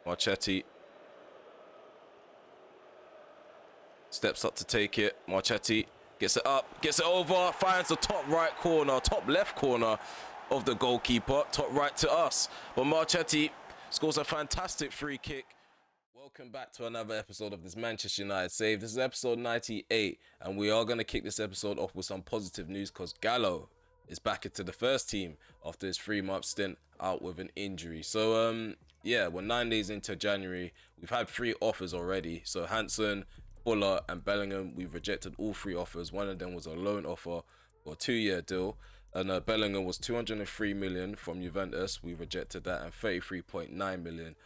Marchetti steps up to take it. Marchetti gets it up, gets it over, finds the top right corner, top left corner of the goalkeeper, top right to us. But Marchetti scores a fantastic free kick. Welcome back to another episode of this Manchester United Save. This is episode 98, and we are going to kick this episode off with some positive news because Gallo is back into the first team after his 3-month stint out with an injury. So, yeah, we're 9 days into January. We've had 3 offers already. So, Hansen, Fuller, and Bellingham, we've rejected all 3 offers. One of them was a loan offer for a 2-year deal. And Bellingham was 203 million from Juventus. We rejected that, and 33.9 million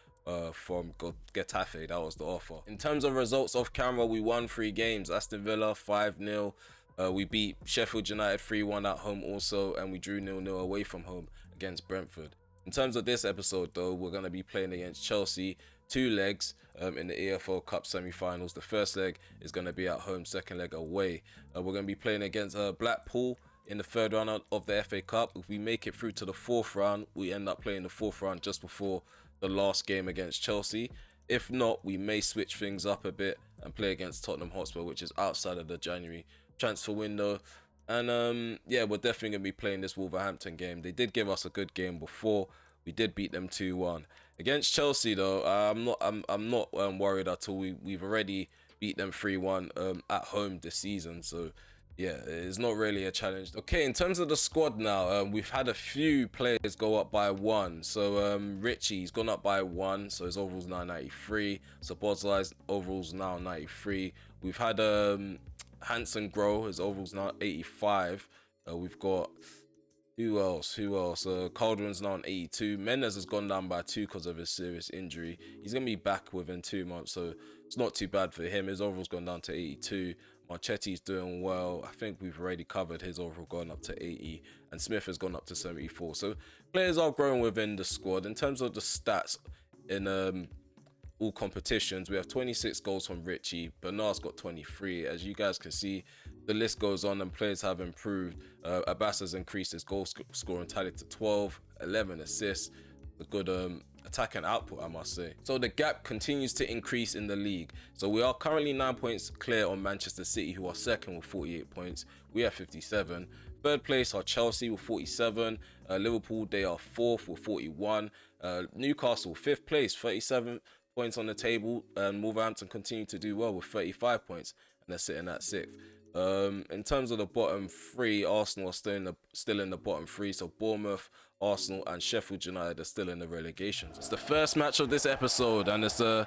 from Getafe. That was the offer. In terms of results off camera, we won 3 games. Aston Villa 5-0. We beat Sheffield United 3-1 at home also, and we drew 0-0 away from home against Brentford. In terms of this episode though, we're going to be playing against Chelsea, 2 legs in the EFL Cup semi-finals. The first leg is going to be at home, second leg away. We're going to be playing against Blackpool in the 3rd round of the FA Cup. If we make it through to the 4th round, we end up playing the 4th round just before the last game against Chelsea. If not, we may switch things up a bit and play against Tottenham Hotspur, which is outside of the January transfer window. And yeah, we're definitely going to be playing this Wolverhampton game. They did give us a good game before. We did beat them 2-1. Against Chelsea though, I'm not worried at all. We've already beat them 3-1 at home this season, so yeah, it's not really a challenge. Okay, in terms of the squad now, we've had a few players go up by 1. So Richie's gone up by 1, so his overall's now 93. Sabozlai's overall's now 93. We've had Hansen grow, his overall's now 85. We've got who else? Calderon's now on 82. Mendes has gone down by 2 because of his serious injury. He's going to be back within 2 months, so it's not too bad for him. His overall's gone down to 82. Marchetti's doing well. I think we've already covered his overall going up to 80. And Smith has gone up to 74. So players are growing within the squad. In terms of the stats in all competitions, we have 26 goals from Richie. Bernard's got 23. As you guys can see, the list goes on and players have improved. Abbas has increased his goal scoring tally to 12, 11 assists. A good attacking output, I must say. So the gap continues to increase in the league. So we are currently 9 points clear on Manchester City, who are second with 48 points. We have 57. Third place are Chelsea with 47. Liverpool, they are 4th with 41. Newcastle, 5th place, 37 points on the table. And Wolverhampton continue to do well with 35 points, and they're sitting at 6th. In terms of the bottom 3, Arsenal are still in the bottom 3. So Bournemouth, Arsenal, and Sheffield United are still in the relegation. It's the first match of this episode, and it's the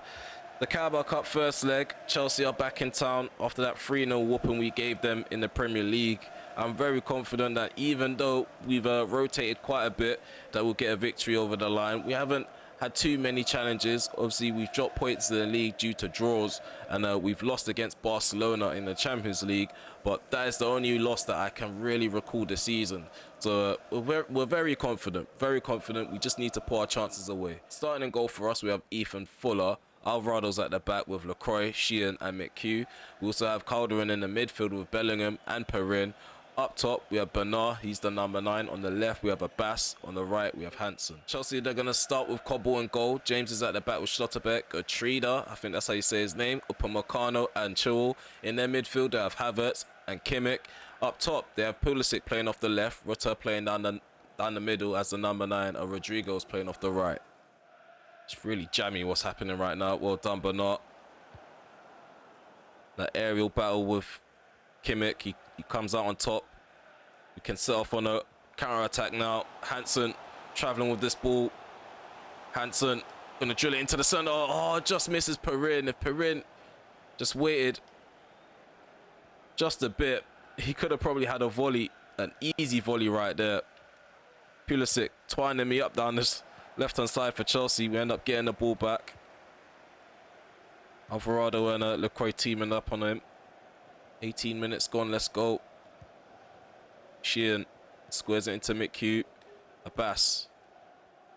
Carabao Cup first leg. Chelsea are back in town after that 3-0 whooping we gave them in the Premier League. I'm very confident that even though we've rotated quite a bit, that we'll get a victory over the line. We haven't had too many challenges. Obviously, we've dropped points in the league due to draws, and we've lost against Barcelona in the Champions League, but that is the only loss that I can really recall this season. So we're very confident, very confident. We just need to put our chances away. Starting in goal for us, we have Ethan Fuller. Alvarado's at the back with Lacroix, Sheehan, and McHugh. We also have Calderon in the midfield with Bellingham and Perrin. Up top, we have Bernard, he's the number 9. On the left, we have Abbas. On the right, we have Hansen. Chelsea, they're going to start with Cobble and goal. James is at the back with Schlotterbeck, Trida, I think that's how you say his name, Upamecano and Chilwell. In their midfield, they have Havertz and Kimmich. Up top, they have Pulisic playing off the left, Rutter playing down the middle as the number 9, and Rodrigo's playing off the right. It's really jammy what's happening right now. Well done, Bernard. That aerial battle with Kimmich, he comes out on top. We can set off on a counter-attack now. Hansen travelling with this ball. Hansen going to drill it into the centre. Oh, just misses Perrin. If Perrin just waited just a bit, he could have probably had a volley, an easy volley right there. Pulisic twining me up down this left-hand side for Chelsea. We end up getting the ball back. Alvarado and Lacroix teaming up on him. 18 minutes gone, let's go. Sheehan squares it into McHugh. Abbas.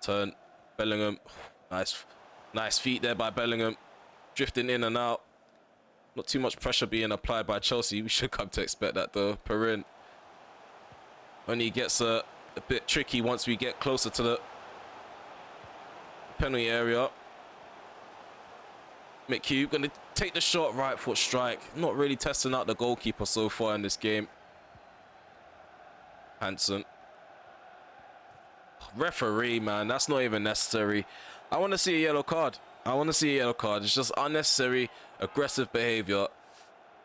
Turn. Bellingham. Nice feet there by Bellingham. Drifting in and out. Not too much pressure being applied by Chelsea. We should come to expect that though. Perrin only gets a bit tricky once we get closer to the penalty area. McHugh going to take the shot, right foot strike. Not really testing out the goalkeeper so far in this game. Hansen. Referee, man, that's not even necessary. I want to see a yellow card. I want to see a yellow card. It's just unnecessary, aggressive behavior.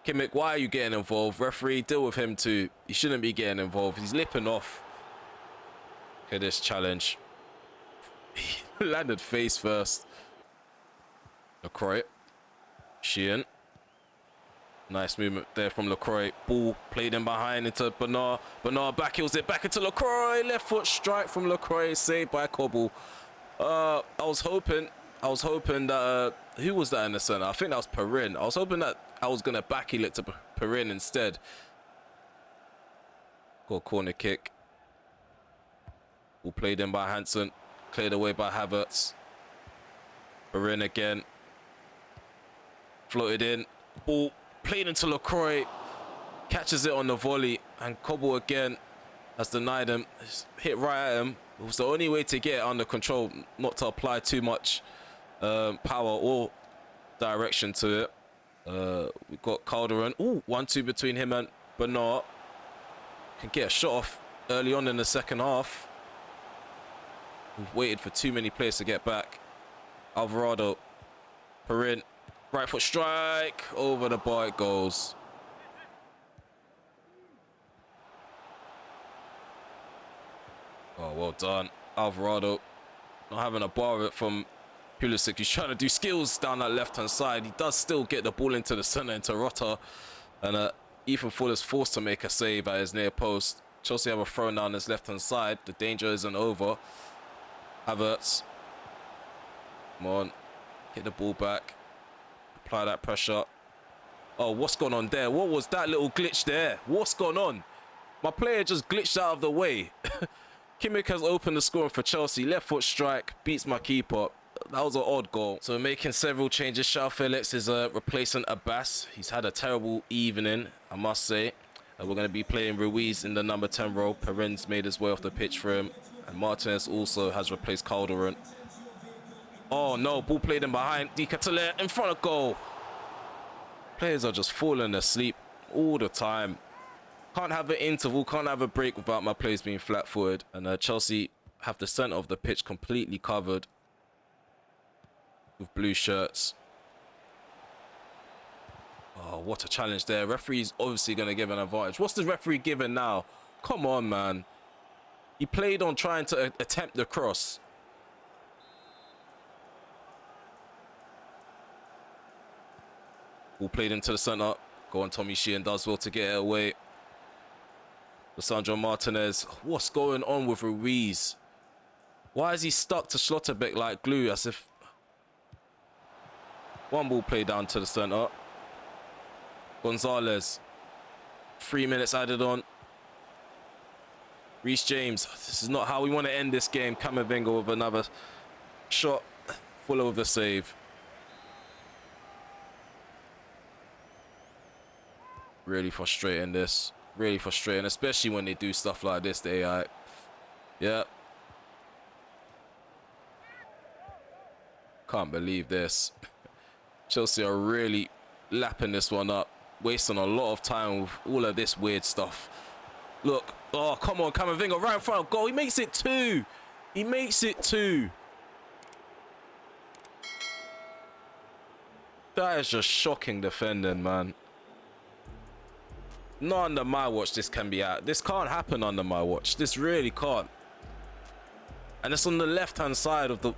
Kimmich, why are you getting involved? Referee, deal with him too. He shouldn't be getting involved. He's lipping off. Look at this challenge. He landed face first. LaCroix. Sheehan. Nice movement there from LaCroix. Ball played in behind into Bernard. Bernard back heels it back into LaCroix. Left foot strike from LaCroix. Saved by Cobble. I was hoping that who was that in the center? I think that was Perrin. I was hoping that I was gonna back heel it to Perrin instead. Got a corner kick. Ball played in by Hansen. Cleared away by Havertz. Perrin again. Floated in. Ball played into LaCroix. Catches it on the volley. And Cobble again has denied him. It's hit right at him. It was the only way to get it under control, not to apply too much power or direction to it. We've got Calderon. Ooh, 1-2 between him and Bernard. Can get a shot off early on in the second half. We've waited for too many players to get back. Alvarado. Perrin. Right foot strike. Over the bar it goes. Oh, well done. Alvarado not having a bar of it from Pulisic. He's trying to do skills down that left-hand side. He does still get the ball into the centre, into Rota. And Ethan Fuller's forced to make a save at his near post. Chelsea have a throw down his left-hand side. The danger isn't over. Havertz. Come on. Get the ball back. Apply that pressure. Oh, what's going on there? What was that little glitch there? What's going on? My player just glitched out of the way. Kimmich has opened the scoring for Chelsea. Left foot strike. Beats my keeper. That was an odd goal. So we're making several changes. Shao Felix is replacing Abbas. He's had a terrible evening, I must say. We're going to be playing Ruiz in the number 10 role. Perrin's made his way off the pitch for him. And Martinez also has replaced Calderon. Oh no, ball played in behind. Di Catale in front of goal. Players are just falling asleep all the time. Can't have an interval, can't have a break without my players being flat-footed. And Chelsea have the centre of the pitch completely covered with blue shirts. Oh, what a challenge there. Referee's obviously going to give an advantage. What's the referee giving now? Come on, man. He played on trying to attempt the cross. Ball played into the centre. Go on, Tommy Sheehan does well to get it away. Lisandro Martinez. What's going on with Ruiz? Why is he stuck to Schlotterbeck like glue? As if... One ball played down to the centre. Gonzalez. 3 minutes added on. Reece James. This is not how we want to end this game. Camavinga with another shot. Fuller with a save. Really frustrating this. Really frustrating, especially when they do stuff like this, the AI. Yeah. Can't believe this. Chelsea are really lapping this one up. Wasting a lot of time with all of this weird stuff. Look. Oh, come on. Camavinga right in front of goal. He makes it 2. He makes it 2. That is just shocking defending, man. Not under my watch this can be out. This can't happen under my watch. This really can't. And it's on the left-hand side of the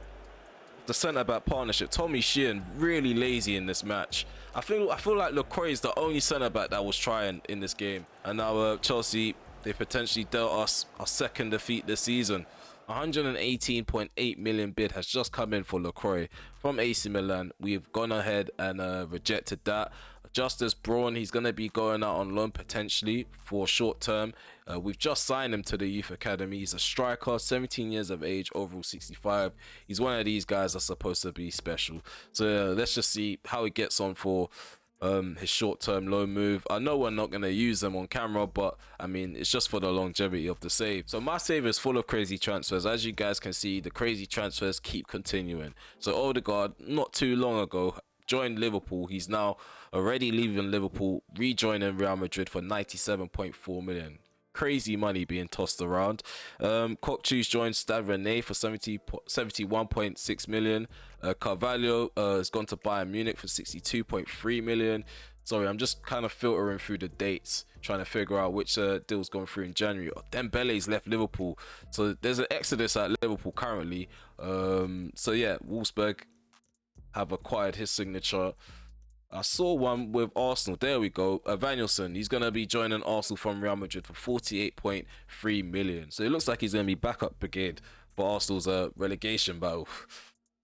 centre-back partnership. Tommy Sheehan really lazy in this match. I feel like LaCroix is the only centre-back that was trying in this game. And now Chelsea, they potentially dealt us our second defeat this season. 118.8 million bid has just come in for LaCroix from AC Milan. We've gone ahead and rejected that. Justice Braun, he's going to be going out on loan potentially for short term. We've just signed him to the youth academy. He's a striker, 17 years of age, overall 65. He's one of these guys that's supposed to be special. So let's just see how he gets on for his short-term loan move. I know we're not going to use them on camera, but I mean, it's just for the longevity of the save. So my save is full of crazy transfers. As you guys can see, the crazy transfers keep continuing. So Odegaard, not too long ago, joined Liverpool. He's now already leaving Liverpool, rejoining Real Madrid for 97.4 million. Crazy money being tossed around. Kokchu's joined Stade Rennais for 71.6 million. Carvalho has gone to Bayern Munich for 62.3 million. Sorry, I'm just kind of filtering through the dates, trying to figure out which deal's gone through in January. Dembele's left Liverpool, so there's an exodus at Liverpool currently. So yeah, Wolfsburg have acquired his signature. I saw one with Arsenal. There we go. Evanilson, he's going to be joining Arsenal from Real Madrid for 48.3 million. So it looks like he's going to be backup brigade for Arsenal's relegation battle.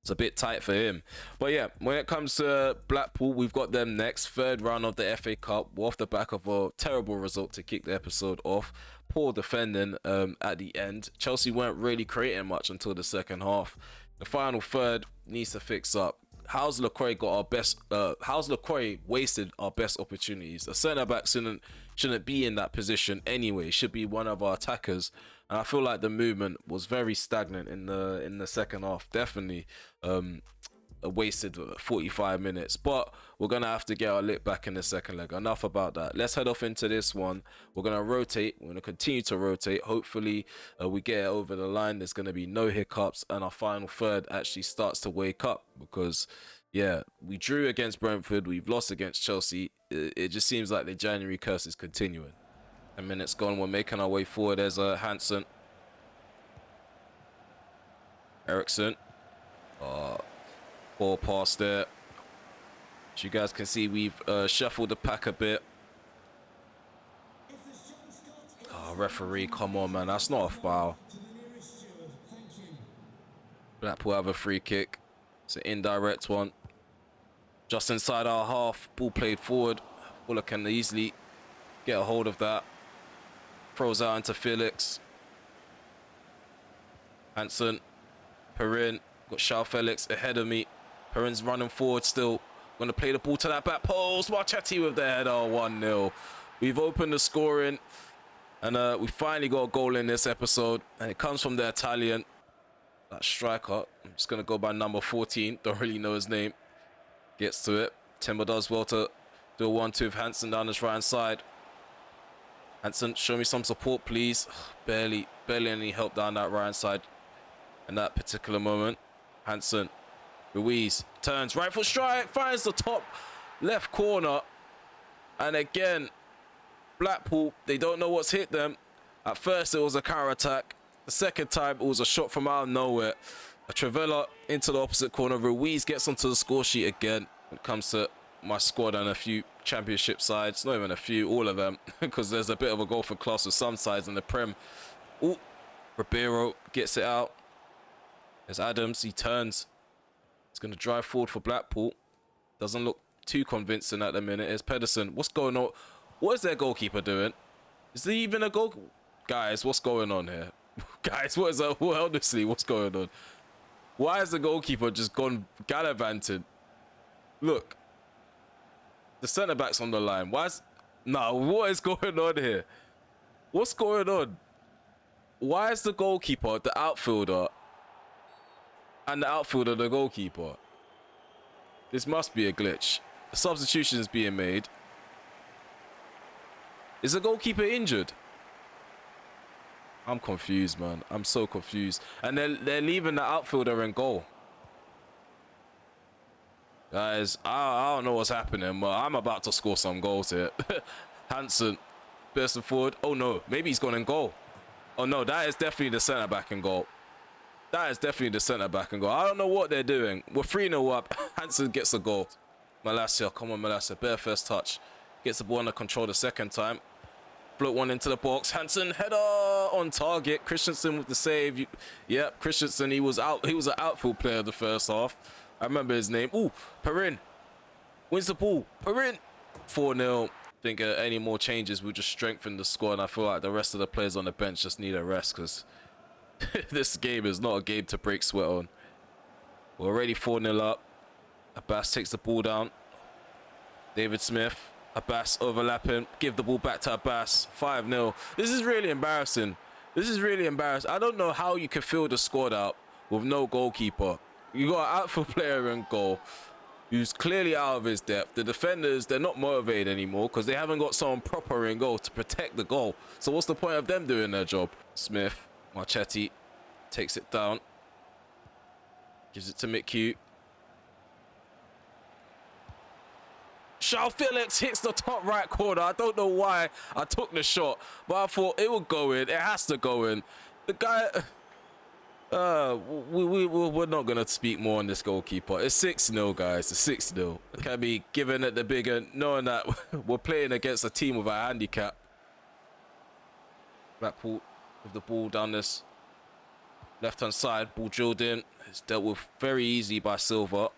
It's a bit tight for him. But yeah, when it comes to Blackpool, we've got them next. Third round of the FA Cup. We're off the back of a terrible result to kick the episode off. Poor defending at the end. Chelsea weren't really creating much until the second half. The final third needs to fix up. How's LaCroix got our best? How's LaCroix wasted our best opportunities? A centre back shouldn't be in that position anyway. Should be one of our attackers. And I feel like the movement was very stagnant in the second half. Definitely a wasted 45 minutes. But we're gonna have to get our lit back in the second leg. Enough about that. Let's head off into this one. We're gonna rotate. We're gonna continue to rotate. Hopefully we get it over the line. There's gonna be no hiccups, and our final third actually starts to wake up, because yeah, we drew against Brentford. We've lost against Chelsea. It just seems like the January curse is continuing. 10 minutes gone. We're making our way forward. There's Hansen. Ericsson. Ball pass there. As you guys can see, we've shuffled the pack a bit. Oh, referee, come on, man. That's not a foul. Blackpool have a free kick. It's an indirect one. Just inside our half. Ball played forward. Fuller can easily get a hold of that. Throws out into Felix. Hansen. Perrin. Got Shao Felix ahead of me. Perrin's running forward still. Going to play the ball to that back post. Marchetti with the header. 1-0. We've opened the scoring. And we finally got a goal in this episode. And it comes from the Italian. That striker. I'm just going to go by number 14. Don't really know his name. Gets to it. Timber does well to do a 1-2 with Hansen down his right hand side. Hansen, show me some support, please. Barely any help down that right hand side in that particular moment. Hansen. Ruiz turns, right foot strike, finds the top left corner. And again, Blackpool, they don't know what's hit them. At first, it was a counter attack. The second time, it was a shot from out of nowhere. A Travella into the opposite corner. Ruiz gets onto the score sheet again. When it comes to my squad and a few championship sides, not even a few, all of them, because there's a bit of a goal for class with some sides in the Prem. Oh, Ribeiro gets it out. There's Adams, he turns. He's going to drive forward for Blackpool. Doesn't look too convincing at the minute. There's Pedersen. What's going on? What is their goalkeeper doing? Is there even a goal? Guys, what's going on here? Guys, what is that? Honestly, what's going on? Why has the goalkeeper just gone gallivanting? Look. The centre-back's on the line. Why is... No, what is going on here? What's going on? Why is the goalkeeper the outfielder and the outfielder the goalkeeper? This must be a glitch. A substitution is being made. Is the goalkeeper injured? I'm confused, man. I'm so confused. And they're leaving the outfielder in goal. Guys, I don't know what's happening, but I'm about to score some goals here. Hansen, bursting forward. Oh no, maybe he's gone in goal. Oh no, that is definitely the centre back in goal. That is definitely the centre back in goal. I don't know what they're doing. We're 3-0 up. Hansen gets a goal. Malacia, come on, Malacia. Bare first touch. Gets the ball under control the second time. Float one into the box. Hansen, header on target. Christensen with the save. Yep, Christensen, he was out. He was an outfield player the first half. I remember his name. Ooh, Perrin. Wins the ball. Perrin. 4-0. Think any more changes will just strengthen the squad. And I feel like the rest of the players on the bench just need a rest, because this game is not a game to break sweat on. We're already 4-0 up. Abbas takes the ball down. David Smith. Abbas overlapping. Give the ball back to Abbas. 5-0. This is really embarrassing. This is really embarrassing. I don't know how you can fill the squad out with no goalkeeper. You got an outfield player in goal. who's clearly out of his depth. The defenders, they're not motivated anymore because they haven't got someone proper in goal to protect the goal. So what's the point of them doing their job? Smith, Marchetti takes it down. Gives it to McHugh. Charles Felix hits the top right corner. I don't know why I took the shot, but I thought it would go in. It has to go in. The guy... we're not going to speak more on this goalkeeper. It's 6-0, guys. It's 6-0. Can be given at the big end, knowing that we're playing against a team with a handicap. Blackpool with the ball down this left-hand side. Ball drilled in. It's dealt with very easy by Silva.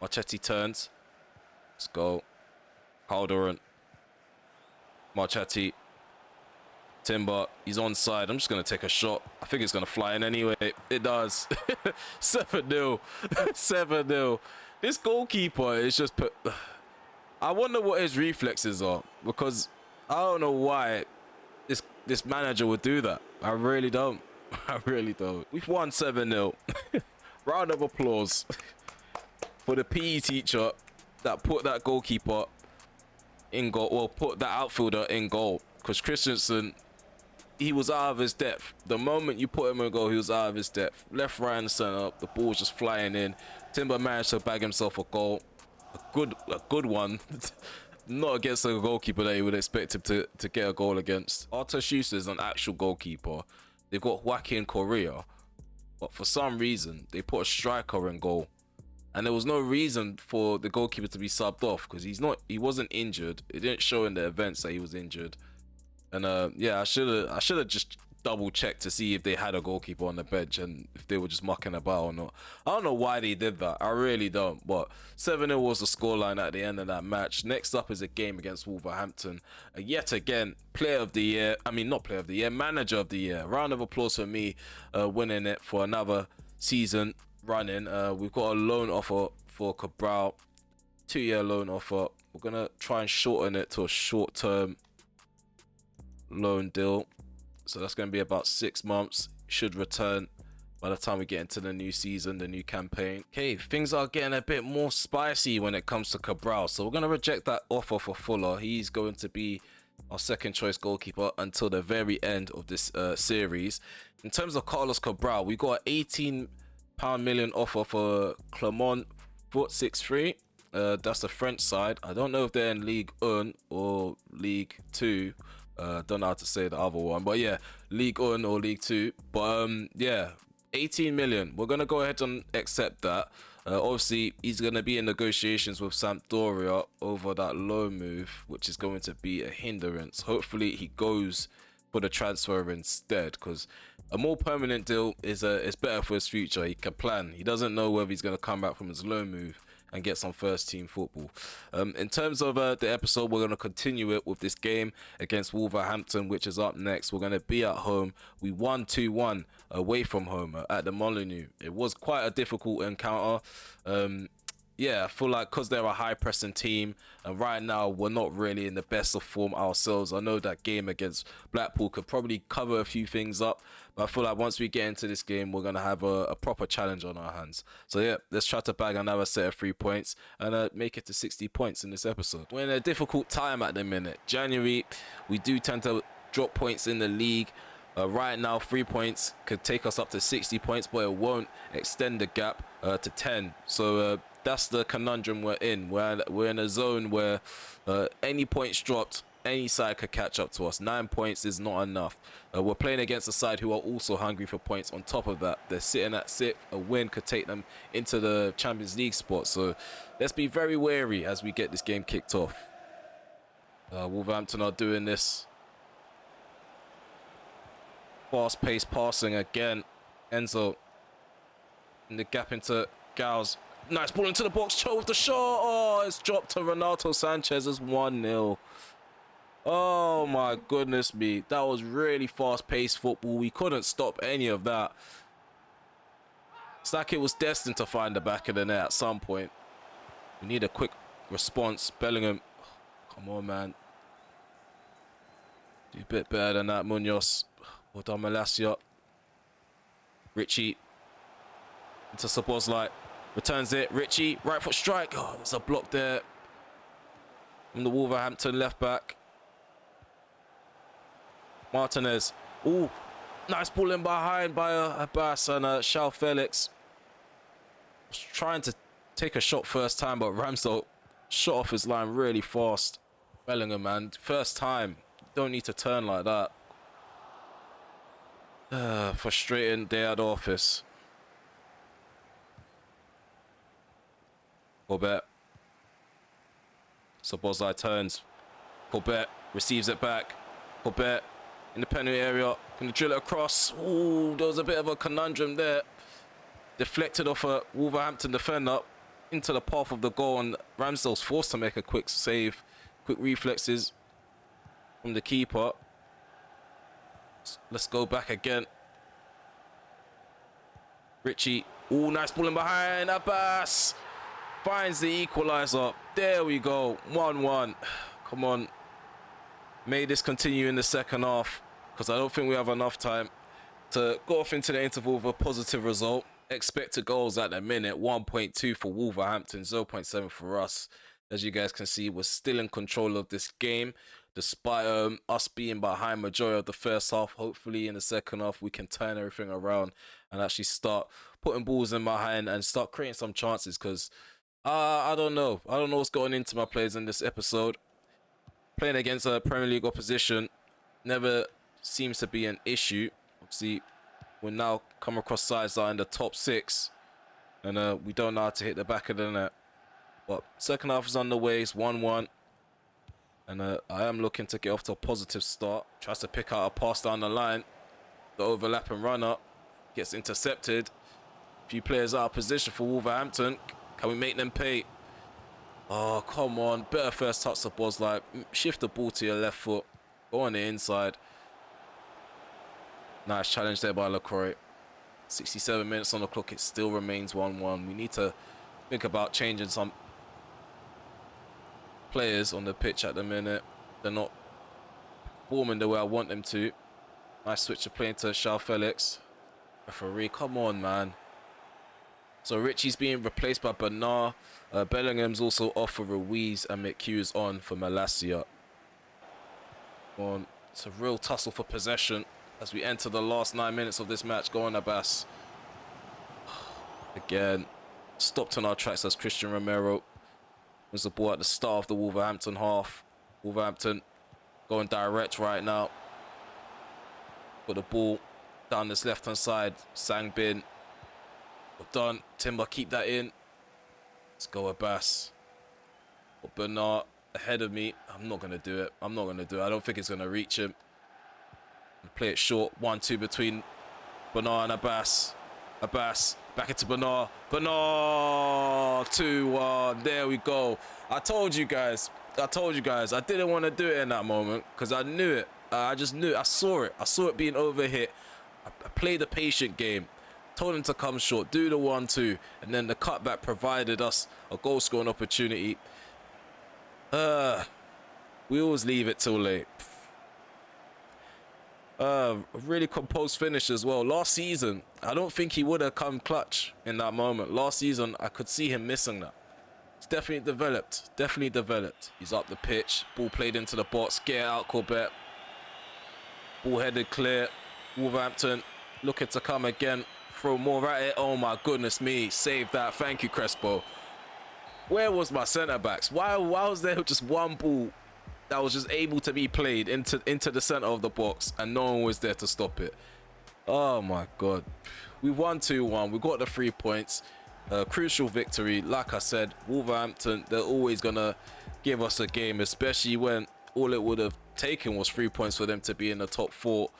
Marchetti turns. Let's go. Calderon. Marchetti. Timber, he's onside. I'm just going to take a shot. I think it's going to fly in anyway. It does. 7-0. 7-0. This goalkeeper is just... I wonder what his reflexes are, because I don't know why this manager would do that. I really don't. I really don't. We've won 7-0. Round of applause for the PE teacher that put that goalkeeper in goal, or put that outfielder in goal, because Christensen, he was out of his depth. The moment you put him in goal, he was out of his depth. Left, right, and center. The ball was just flying in. Timber managed to bag himself a goal. A good one. Not against a goalkeeper that you would expect him to get a goal against. Arthur Schuster is an actual goalkeeper. They've got Joaquin Correa, but for some reason they put a striker in goal, and there was no reason for the goalkeeper to be subbed off because he wasn't injured. It didn't show in the events that he was injured. And yeah, I should have just double checked to see if they had a goalkeeper on the bench and if they were just mucking about or not. I don't know why they did that. I really don't. But 7-0 was the scoreline at the end of that match. Next up is a game against Wolverhampton. Yet again, player of the year. I mean, not player of the year, manager of the year. Round of applause for me winning it for another season running. We've got a loan offer for Cabral. 2-year loan offer. We're going to try and shorten it to a short-term loan deal, so that's going to be about 6 months. Should return by the time we get into the new season, the new campaign. Okay, things are getting a bit more spicy when it comes to Cabral, so we're going to reject that offer for Fuller. He's going to be our second choice goalkeeper until the very end of this series. In terms of Carlos Cabral, we got an £18 million offer for Clermont Foot 6-3. That's the French side. I don't know if they're in Ligue 1 or Ligue 2. Don't know how to say the other one, but yeah, League 1 or League 2. But yeah, 18 million. We're gonna go ahead and accept that. Obviously, he's gonna be in negotiations with Sampdoria over that loan move, which is going to be a hindrance. Hopefully, he goes for the transfer instead, because a more permanent deal is better for his future. He can plan. He doesn't know whether he's gonna come back from his loan move and get some first team football. In terms of the episode, we're going to continue it with this game against Wolverhampton, which is up next. We're going to be at home. We won 2-1 away from home at the Molineux. It was quite a difficult encounter. Yeah, I feel like because they're a high pressing team, and right now we're not really in the best of form ourselves. I know that game against Blackpool could probably cover a few things up, but I feel like once we get into this game, we're going to have a proper challenge on our hands. So yeah, let's try to bag another set of 3 points and make it to 60 points in this episode. We're in a difficult time at the minute. January, we do tend to drop points in the league. Right now, 3 points could take us up to 60 points, but it won't extend the gap to 10. So that's the conundrum we're in. We're in a zone where any points dropped, any side could catch up to us. 9 points is not enough. We're playing against a side who are also hungry for points. On top of that, they're sitting at 6th. A win could take them into the Champions League spot. So let's be very wary as we get this game kicked off. Wolverhampton are doing this. Fast-paced passing again. Enzo in the gap into Gals. Nice ball into the box. Cho with the shot. Oh, it's dropped to Renato Sanchez as 1-0. Oh my goodness me. That was really fast-paced football. We couldn't stop any of that. It's like it was destined to find the back of the net at some point. We need a quick response. Bellingham. Come on, man. Do a bit better than that, Munoz. Well done, Malacia. Richie into Szoboszlai. Returns it. Richie, right foot strike. Oh, there's a block there from the Wolverhampton left back. Martinez. Ooh, nice ball in behind by Abbas and Shao Felix. Was trying to take a shot first time, but Ramsdale shot off his line really fast. Bellingham, man, first time. Don't need to turn like that. Frustrating day at the office. Corbett. Szoboszlai turns. Corbett receives it back. Corbett in the penalty area. Can drill it across. Ooh, there was a bit of a conundrum there. Deflected off a Wolverhampton defender into the path of the goal, and Ramsdale's forced to make a quick save. Quick reflexes from the keeper. Let's go back again. Richie. Ooh, nice ball in behind. Abbas finds the equaliser. There we go. 1-1. Come on. May this continue in the second half, because I don't think we have enough time to go off into the interval with a positive result. Expected goals at the minute, 1.2 for Wolverhampton, 0.7 for us. As you guys can see, we're still in control of this game, despite us being behind majority of the first half. Hopefully in the second half we can turn everything around and actually start putting balls in behind and start creating some chances, because I don't know what's going into my players in this episode. Playing against a Premier League opposition never seems to be an issue. Obviously, we now come across sides that are in the top 6, and we don't know how to hit the back of the net. But second half is underway. It's 1-1, and I am looking to get off to a positive start. Tries to pick out a pass down the line. The overlapping runner gets intercepted. A few players out of position for Wolverhampton. Can we make them pay? Oh, come on. Better first touch of balls. Like, shift the ball to your left foot. Go on the inside. Nice challenge there by LaCroix. 67 minutes on the clock. It still remains 1-1. We need to think about changing some players on the pitch at the minute. They're not performing the way I want them to. Nice switch of play into Shao Felix. Referee, come on, man. So Richie's being replaced by Bernard. Bellingham's also off for Ruiz, and McHugh's on for Malacia. It's a real tussle for possession as we enter the last 9 minutes of this match. Go on, Abbas. Again, stopped on our tracks as Christian Romero was the ball at the start of the Wolverhampton half. Wolverhampton going direct right now. Got the ball down this left-hand side. Sangbin. Well done. Timber, keep that in. Let's go, Abbas. But Bernard ahead of me. I'm not going to do it. I don't think it's going to reach him. Play it short. 1-2 between Bernard and Abbas. Abbas back into Bernard. Bernard 2-1. There we go. I told you guys. I didn't want to do it in that moment because I knew it. I just knew it. I saw it being overhit. I played a patient game. Told him to come short, do the 1-2, and then the cutback provided us a goal scoring opportunity. We always leave it till late. A really composed finish as well. Last season, I don't think he would have come clutch in that moment. Last season, I could see him missing that. It's definitely developed. He's up the pitch. Ball played into the box. Get out, Corbett. Ball headed clear. Wolverhampton looking to come again. Throw more at it. Oh my goodness me. Save that. Thank you, Crespo. Where was my centre backs? Why was there just one ball that was just able to be played into the centre of the box and no one was there to stop it? Oh my god. We won 2-1. We got the 3 points. Crucial victory. Like I said, Wolverhampton, they're always gonna give us a game, especially when all it would have taken was 3 points for them to be in the top 4.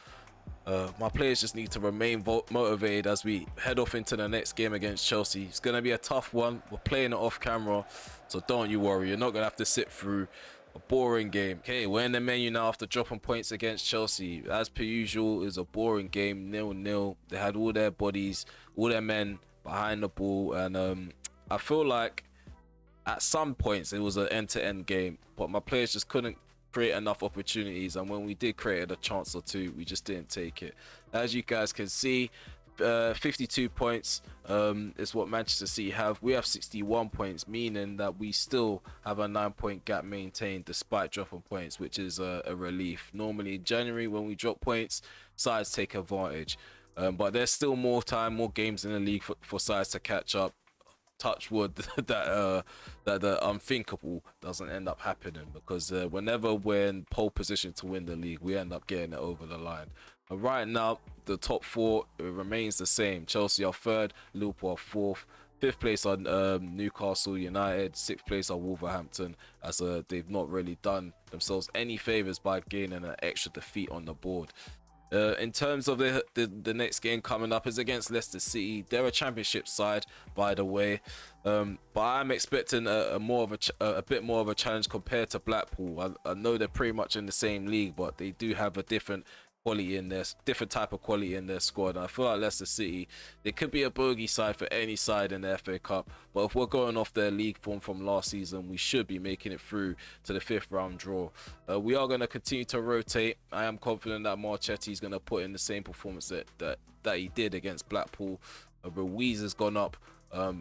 My players just need to remain motivated as we head off into the next game against Chelsea. It's going to be a tough one. We're playing it off camera, so don't you worry. You're not going to have to sit through a boring game. Okay, we're in the menu now after dropping points against Chelsea. As per usual, it was a boring game, 0-0. They had all their bodies, all their men behind the ball, and I feel like at some points it was an end-to-end game, but my players just couldn't create enough opportunities, and when we did create a chance or two, we just didn't take it. As you guys can see, 52 points is what Manchester City have. We have 61 points, meaning that we still have a 9-point gap maintained despite dropping points, which is a relief. Normally in January when we drop points, sides take advantage, but there's still more time, more games in the league for sides to catch up. Touch wood that the unthinkable doesn't end up happening, because whenever we're in pole position to win the league, we end up getting it over the line. And right now, the top four, it remains the same. Chelsea are third, Liverpool are fourth, fifth place are Newcastle United, sixth place are Wolverhampton, as they've not really done themselves any favors by gaining an extra defeat on the board. In terms of the next game coming up is against Leicester City. They're a championship side, by the way, but I'm expecting a bit more of a challenge compared to Blackpool. I know they're pretty much in the same league, but they do have a different type of quality in their squad. And I feel like Leicester City, they could be a bogey side for any side in the FA Cup, but if we're going off their league form from last season, we should be making it through to the 5th round draw. We are going to continue to rotate. I am confident that Marchetti is going to put in the same performance that he did against Blackpool. Ruiz has gone up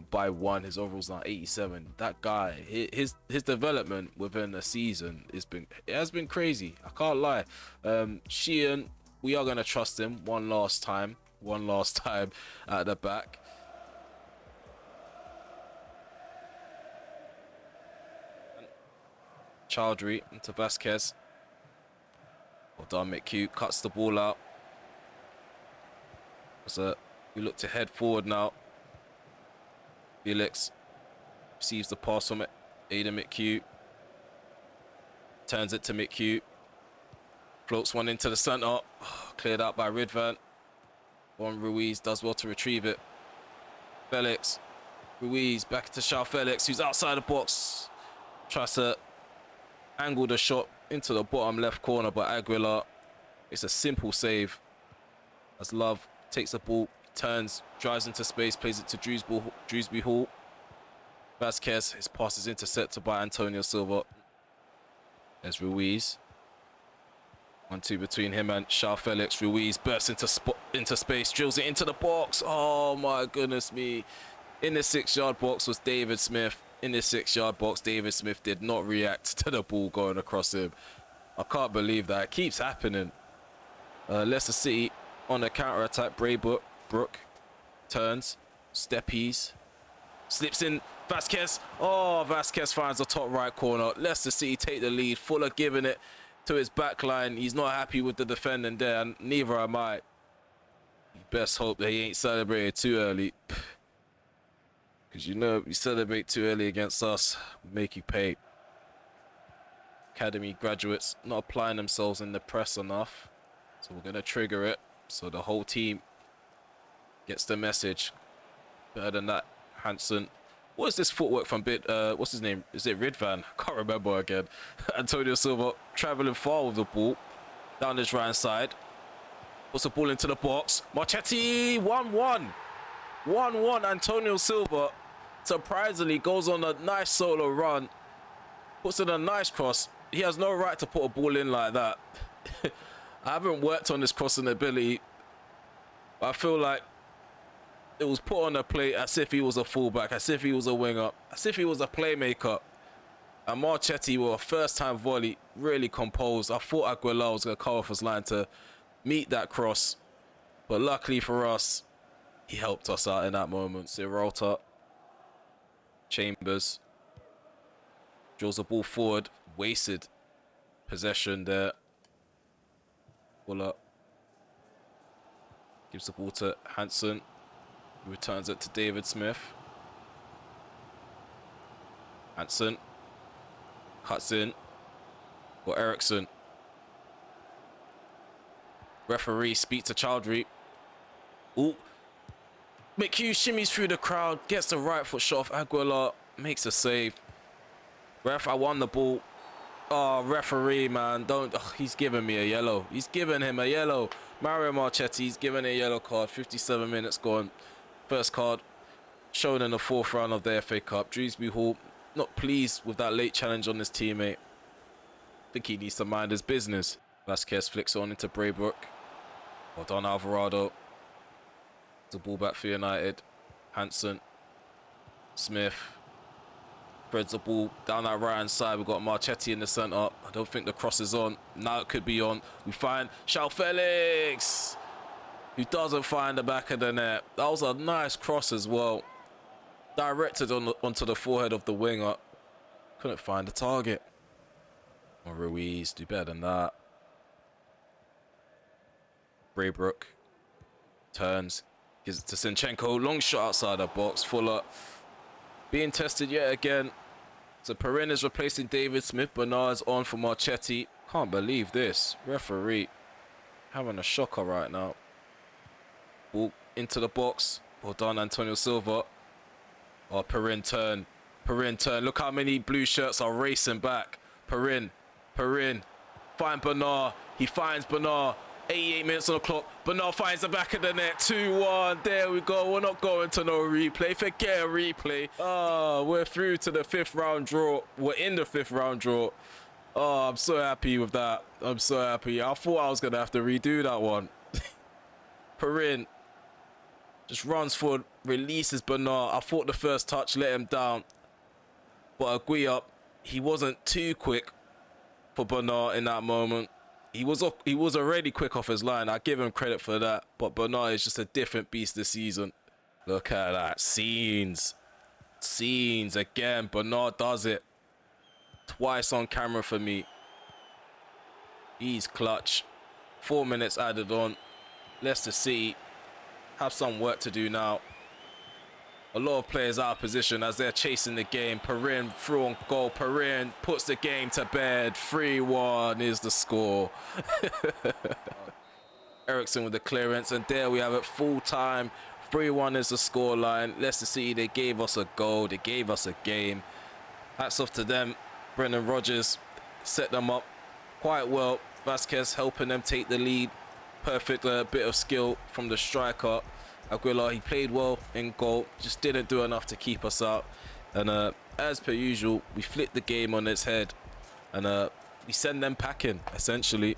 by 1. His overall's now 87. That guy, his development within a season has been crazy. I can't lie. Sheehan, we are going to trust him one last time at the back. Chowdhury into Vasquez. Well done, McHugh. Cuts the ball out. So we look to head forward now. Felix receives the pass from Aidan McHugh. Turns it to McHugh. Floats one into the centre. Oh, cleared out by Ridvan. Ruiz does well to retrieve it. Felix. Ruiz back to João Felix, who's outside the box. Tries to angle the shot into the bottom left corner, but Aguilar, it's a simple save. As Love takes the ball, turns, drives into space, plays it to Drewsbury Hall. Vasquez, his pass is intercepted by Antonio Silva. There's Ruiz. 1-2 between him and João Felix. Ruiz bursts into space, drills it into the box. Oh my goodness me. In the 6-yard box was David Smith. In the 6-yard box, David Smith did not react to the ball going across him. I can't believe that. It keeps happening. Leicester City on the counter-attack. Braybrooke turns, steppies, slips in. Vasquez. Oh, Vasquez finds the top right corner. Leicester City take the lead. Fuller giving it to his back line. He's not happy with the defending there, and neither am I. Best hope that he ain't celebrated too early, because you know if you celebrate too early against us, we make you pay. Academy graduates not applying themselves in the press enough, so we're going to trigger it so the whole team gets the message. Better than that, Hansen. What is this footwork from what's his name? Is it Ridvan? I can't remember again. Antonio Silva traveling far with the ball down his right side. Puts the ball into the box. Marchetti, 1-1. 1-1. Antonio Silva surprisingly goes on a nice solo run. Puts in a nice cross. He has no right to put a ball in like that. I haven't worked on this crossing ability, but I feel like it was put on a plate as if he was a fullback, as if he was a winger, as if he was a playmaker. And Marchetti, with a first-time volley, really composed. I thought Aguilar was going to come off his line to meet that cross, but luckily for us, he helped us out in that moment. Sirota, Chambers, drills the ball forward, wasted possession there. Fuller gives the ball to Hansen, who returns it to David Smith. Hansen cuts in for Eriksson. Referee speaks to Chowdhury. Ooh. McHugh shimmies through the crowd, gets the right foot shot off Aguilar, makes a save. Ref, I won the ball. Oh, referee, man, don't. Oh, he's giving me a yellow. He's giving him a yellow. Mario Marchetti's given a yellow card. 57 minutes gone. First card shown in the 4th round of the FA Cup. Drewsbury Hall not pleased with that late challenge on his teammate. I think he needs to mind his business. Vasquez flicks on into Braybrooke. Well done, Alvarado. The ball back for United. Hansen. Smith. Threads the ball down that right hand side. We've got Marchetti in the centre. I don't think the cross is on. Now it could be on. We find João Felix, who doesn't find the back of the net. That was a nice cross as well. Directed onto the forehead of the winger. Couldn't find the target. Oh, Ruiz, do better than that. Braybrook turns. Gives it to Zinchenko. Long shot outside the box. Fuller being tested yet again. So Perrin is replacing David Smith. Bernard's on for Marchetti. Can't believe this. Referee having a shocker right now. Ball into the box. Well done, Antonio Silva. Oh, Perrin turn. Perrin turn. Look how many blue shirts are racing back. Perrin. Find Bernard. He finds Bernard. 88 minutes on the clock. Bernard finds the back of the net. 2-1. There we go. We're not going to no replay. Forget a replay. Oh, we're through to the 5th round draw. We're in the 5th round draw. Oh, I'm so happy with that. I'm so happy. I thought I was going to have to redo that one. Perrin just runs forward, releases Bernard. I thought the first touch let him down. But Aguirre, he wasn't too quick for Bernard in that moment. He was already quick off his line. I give him credit for that. But Bernard is just a different beast this season. Look at that. Scenes again. Bernard does it. Twice on camera for me. He's clutch. 4 minutes added on. Leicester City have some work to do now. A lot of players out of position as they're chasing the game. Perrin through on goal. Perrin puts the game to bed. 3-1 is the score. Ericsson with the clearance. And there we have it. Full time. 3-1 is the scoreline. Leicester City, they gave us a goal. They gave us a game. Hats off to them. Brendan Rodgers set them up quite well. Vasquez helping them take the lead. Perfect bit of skill from the striker. Aguilar, he played well in goal, just didn't do enough to keep us out. And as per usual, we flipped the game on its head and we send them packing, essentially.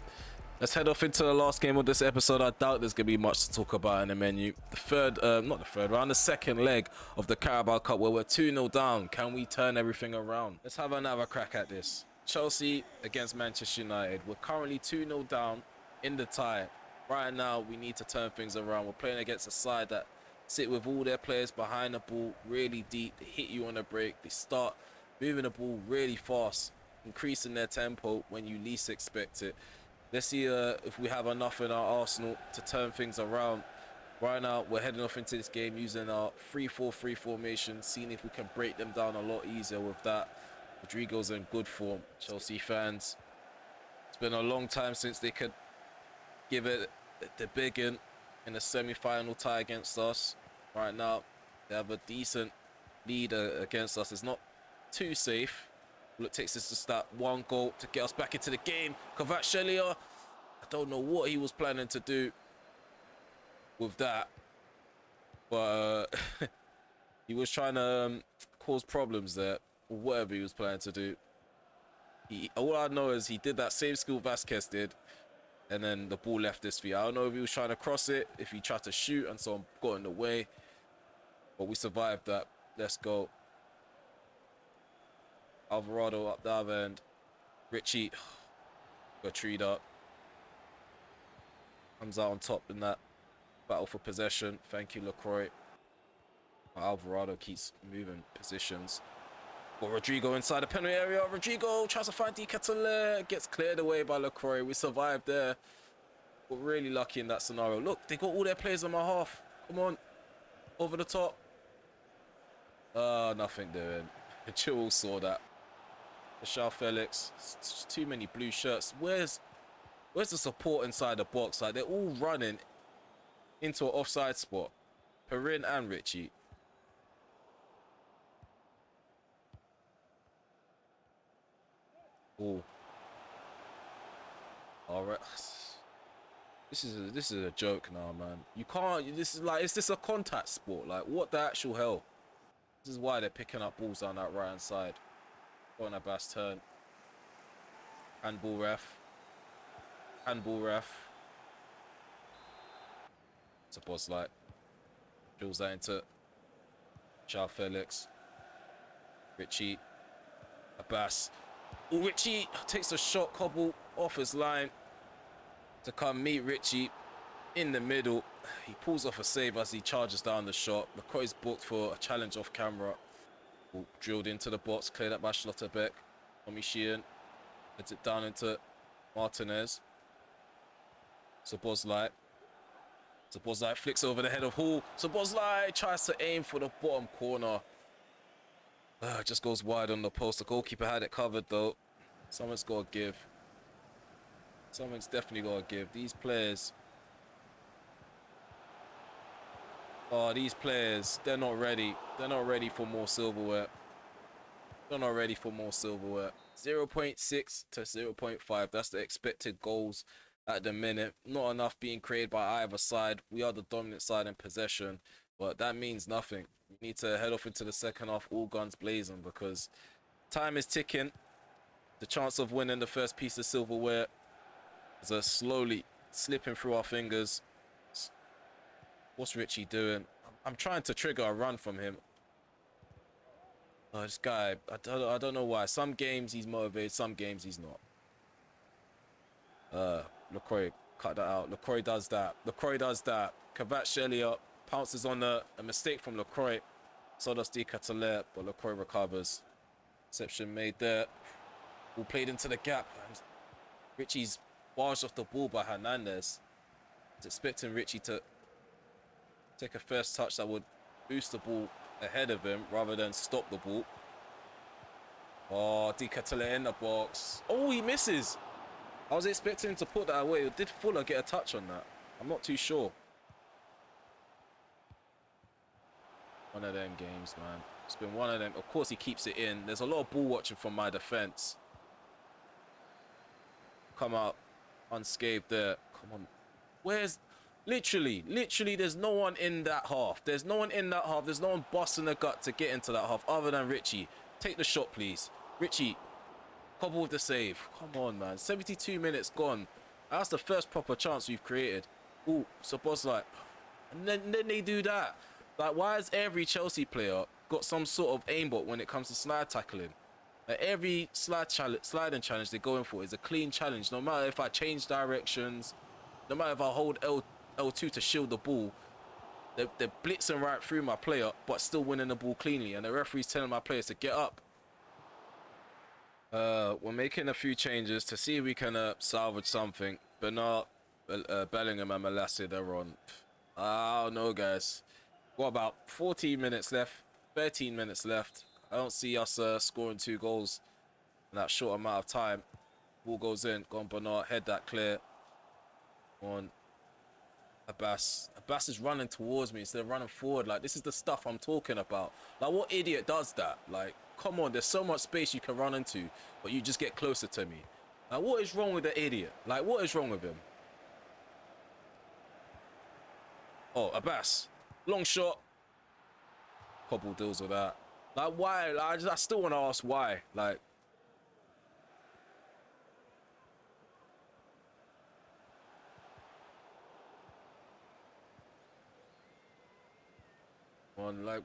Let's head off into the last game of this episode. I doubt there's going to be much to talk about in the menu. The second leg of the Carabao Cup where we're 2-0 down. Can we turn everything around? Let's have another crack at this. Chelsea against Manchester United. We're currently 2-0 down in the tie. Right now, we need to turn things around. We're playing against a side that sit with all their players behind the ball really deep. They hit you on the break. They start moving the ball really fast, increasing their tempo when you least expect it. Let's see if we have enough in our arsenal to turn things around. Right now, we're heading off into this game using our 3-4-3 formation, seeing if we can break them down a lot easier with that. Rodrigo's in good form. Chelsea fans, it's been a long time since they could give it the big in a semi-final tie against us. Right now, they have a decent lead against us. It's not too safe. All it takes is just that one goal to get us back into the game. Kvaratskhelia, I don't know what he was planning to do with that, but he was trying to cause problems there, or whatever he was planning to do. All I know is he did that same skill Vasquez did, and then the ball left his feet. I don't know if he was trying to cross it, if he tried to shoot and so got in the way. But we survived that. Let's go. Alvarado up the other end. Richie got treed up. Comes out on top in that battle for possession. Thank you, LaCroix. Alvarado keeps moving positions. Got Rodrigo inside the penalty area. Rodrigo tries to find Di Catale. Gets cleared away by LaCroix. We survived there. We're really lucky in that scenario. Look, they got all their players on my half. Come on. Over the top. Nothing doing. Chilwell saw that. João Felix. It's too many blue shirts. Where's the support inside the box? Like, they're all running into an offside spot. Perrin and Richie. Oh. All right. This is a joke now, man. You can't. This is like, is this a contact sport? Like, what the actual hell? This is why they're picking up balls on that right hand side. On a Bass turn. Handball ref. Handball ref. It's a boss light. Drills that into João Felix. Richie. Abbas. Ooh, Richie takes a shot, Cobble off his line to come meet Richie in the middle. He pulls off a save as he charges down the shot. McCoy's booked for a challenge off camera. Ooh, drilled into the box, cleared up by Schlotterbeck. Tommy Sheehan heads it down into Martinez. Szoboszlai. Szoboszlai flicks over the head of Hall. Szoboszlai tries to aim for the bottom corner. Just goes wide on the post. The goalkeeper had it covered though. Someone's got to give. Someone's definitely got to give. These players. Oh, these players, they're not ready. They're not ready for more silverware. They're not ready for more silverware. 0.6 to 0.5. That's the expected goals at the minute. Not enough being created by either side. We are the dominant side in possession, but that means nothing. We need to head off into the second half all guns blazing because time is ticking. The chance of winning the first piece of silverware is slowly slipping through our fingers. What's Richie doing? I'm trying to trigger a run from him. Oh, this guy, I don't know why. Some games he's motivated, some games he's not. LaCroix, cut that out. LaCroix does that. LaCroix does that. Kvaratskhelia pounces on a mistake from LaCroix. So does Di Catalet, but LaCroix recovers. Reception made there. Ball played into the gap. And Richie's barged off the ball by Hernandez. I was expecting Richie to take a first touch that would boost the ball ahead of him rather than stop the ball. Oh, Di Catalet in the box. Oh, he misses. I was expecting him to put that away. Did Fuller get a touch on that? I'm not too sure. One of them games, man. It's been one of them. Of course, he keeps it in. There's a lot of ball watching from my defense. Come out unscathed there. Come on. Where's... Literally, there's no one in that half. There's no one in that half. There's no one busting the gut to get into that half other than Richie. Take the shot, please. Richie, couple with the save. Come on, man. 72 minutes gone. That's the first proper chance we've created. Ooh, Szoboszlai. And then they do that. Like, why has every Chelsea player got some sort of aimbot when it comes to slide tackling? Like, every sliding challenge they're going for is a clean challenge. No matter if I change directions, no matter if I hold L2 to shield the ball, they're blitzing right through my player, but still winning the ball cleanly. And the referee's telling my players to get up. We're making a few changes to see if we can salvage something. Bernard, Bellingham and Molasse, they're on. I don't know, guys. Got about 14 minutes left, 13 minutes left. I don't see us scoring 2 goals in that short amount of time. Ball goes in. Go on, Bernard. Head that clear. On Abbas. Abbas is running towards me instead of running forward. Like, this is the stuff I'm talking about. Like, what idiot does that? Like, come on, there's so much space you can run into, but you just get closer to me. Like, what is wrong with the idiot? Like, what is wrong with him? Oh, Abbas. Long shot. Cobble deals with that. Like, why? Like, I still want to ask why. Like,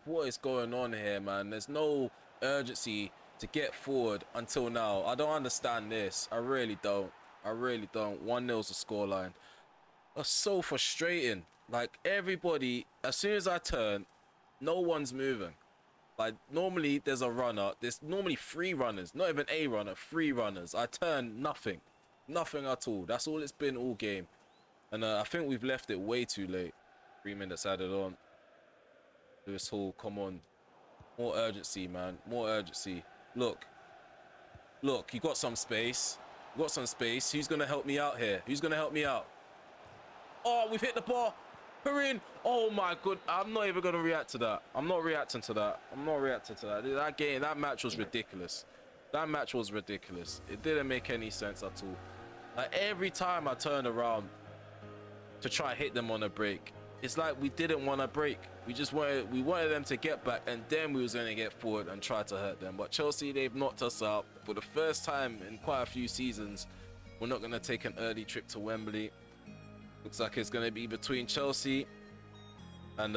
what is going on here, man? There's no urgency to get forward until now. I don't understand this. I really don't. I really don't. 1-0's the scoreline. That's so frustrating. Like, everybody, as soon as I turn, no one's moving. Like, normally there's a runner. There's normally 3 runners. Not even a runner, 3 runners. I turn, nothing. Nothing at all. That's all it's been all game. And I think we've left it way too late. 3 minutes added on. Lewis Hall, come on. More urgency, man. More urgency. Look. Look, you got some space. You got some space. Who's going to help me out here? Who's going to help me out? Oh, we've hit the bar. Perin. Oh, my God. I'm not even going to react to that. I'm not reacting to that. I'm not reacting to that. That game, that match was ridiculous. That match was ridiculous. It didn't make any sense at all. Like, every time I turned around to try and hit them on a break, it's like we didn't want to break. We wanted them to get back, and then we was going to get forward and try to hurt them. But Chelsea, they've knocked us out for the first time in quite a few seasons. We're not going to take an early trip to Wembley. Looks like it's going to be between Chelsea and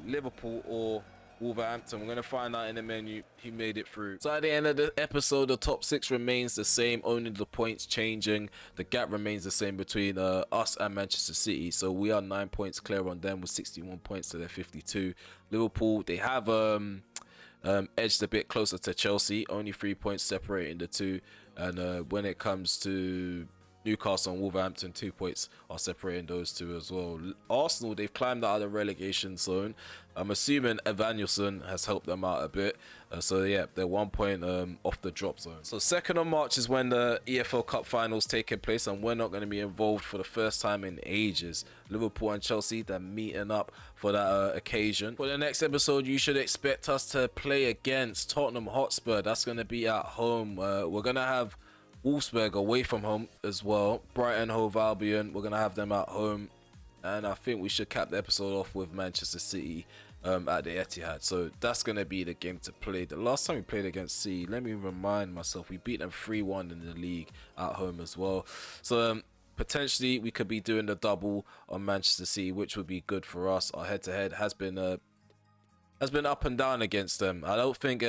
Liverpool or Wolverhampton. We're going to find out in the menu who made it through. So at the end of the episode, the top 6 remains the same, only the points changing. The gap remains the same between us and Manchester City. So we are 9 points clear on them with 61 points to their 52. Liverpool, they have edged a bit closer to Chelsea, only 3 points separating the two. And when it comes to Newcastle and Wolverhampton, 2 points are separating those two as well. Arsenal, they've climbed out of the relegation zone. I'm assuming Evanilson has helped them out a bit. So yeah, they're 1 point off the drop zone. So 2nd of March is when the EFL Cup finals taking place, and we're not going to be involved for the first time in ages. Liverpool and Chelsea, they're meeting up for that occasion. For the next episode, you should expect us to play against Tottenham Hotspur. That's going to be at home. We're going to have Wolfsburg away from home as well. Brighton Hove Albion, we're going to have them at home. And I think we should cap the episode off with Manchester City at the Etihad. So that's going to be the game to play. The last time we played against City, let me remind myself, we beat them 3-1 in the league at home as well. So potentially we could be doing the double on Manchester City, which would be good for us. Our head-to-head has been up and down against them. I don't think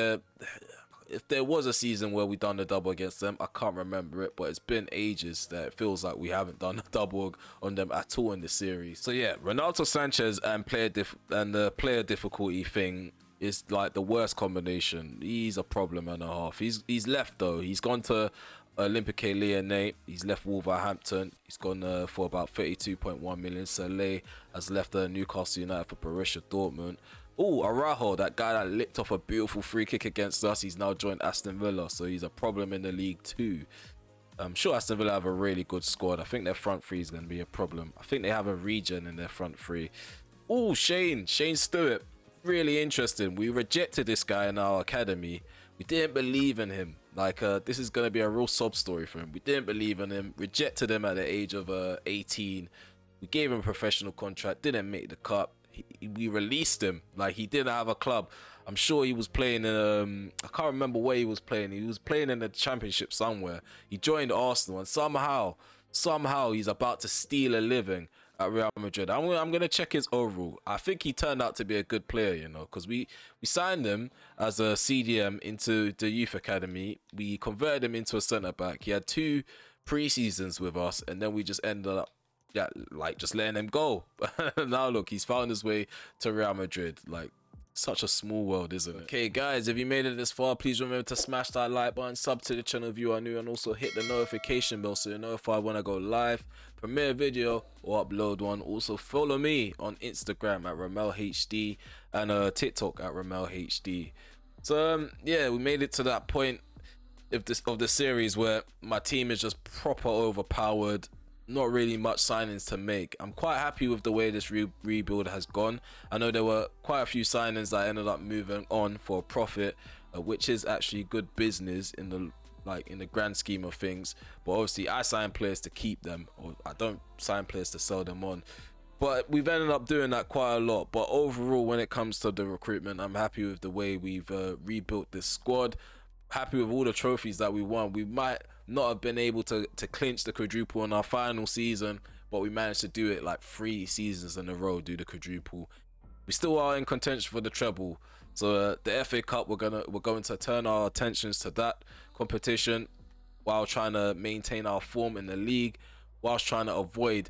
if there was a season where we done the double against them, I can't remember it, but it's been ages that it feels like we haven't done a double on them at all in the series. So yeah, Ronaldo Sanchez and the player difficulty thing is like the worst combination. He's a problem and a half. He's left though. He's gone to Olympique Lyonnais. He's left Wolverhampton. He's gone for about 32.1 million. Saleh has left Newcastle United for Borussia Dortmund. Oh, Araujo, that guy that licked off a beautiful free kick against us, he's now joined Aston Villa, so he's a problem in the league too. I'm sure Aston Villa have a really good squad. I think their front three is going to be a problem. I think they have a regen in their front three. Oh, Shane Stewart, really interesting. We rejected this guy in our academy. We didn't believe in him. Like, this is going to be a real sob story for him. We didn't believe in him, rejected him at the age of 18. We gave him a professional contract, didn't make the cut. We released him. Like, he didn't have a club. I'm sure he was playing in I can't remember where he was playing. He was playing in the championship somewhere. He joined Arsenal, and somehow he's about to steal a living at Real Madrid. I'm gonna check his overall. I think he turned out to be a good player, you know, because we signed him as a CDM into the youth academy. We converted him into a centre back. He had 2 pre-seasons with us, and then we just ended up just letting him go. Now look, he's found his way to Real Madrid. Like, such a small world, isn't it? Okay guys, if you made it this far, please remember to smash that like button, sub to the channel if you are new, and also hit the notification bell so you're notified when I go live, premiere a video or upload one. Also follow me on Instagram at RemelHD and TikTok at RemelHD. So yeah, we made it to that point of the series where my team is just proper overpowered. Not really much signings to make. I'm quite happy with the way this rebuild has gone. I know there were quite a few signings that ended up moving on for a profit, which is actually good business in the grand scheme of things. But obviously I sign players to keep them, or I don't sign players to sell them on. But we've ended up doing that quite a lot. But overall, when it comes to the recruitment, I'm happy with the way we've rebuilt this squad. Happy with all the trophies that we won. We might not have been able to clinch the quadruple in our final season, but we managed to do it like 3 seasons in a row, do the quadruple. We still are in contention for the treble. So the FA Cup, we're going to turn our attentions to that competition while trying to maintain our form in the league, whilst trying to avoid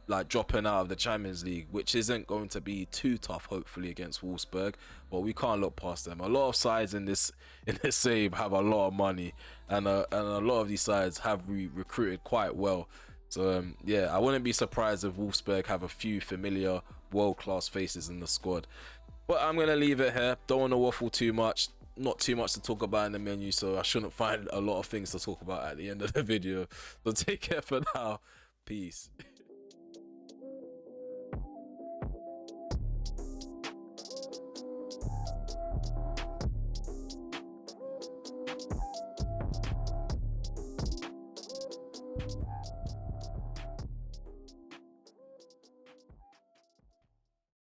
like dropping out of the Champions League, which isn't going to be too tough, hopefully, against Wolfsburg, but we can't look past them. A lot of sides in this save have a lot of money, and a lot of these sides have recruited quite well. So yeah, I wouldn't be surprised if Wolfsburg have a few familiar world-class faces in the squad. But I'm gonna leave it here. Don't want to waffle too much. Not too much to talk about in the menu, so I shouldn't find a lot of things to talk about at the end of the video. So take care for now. Peace.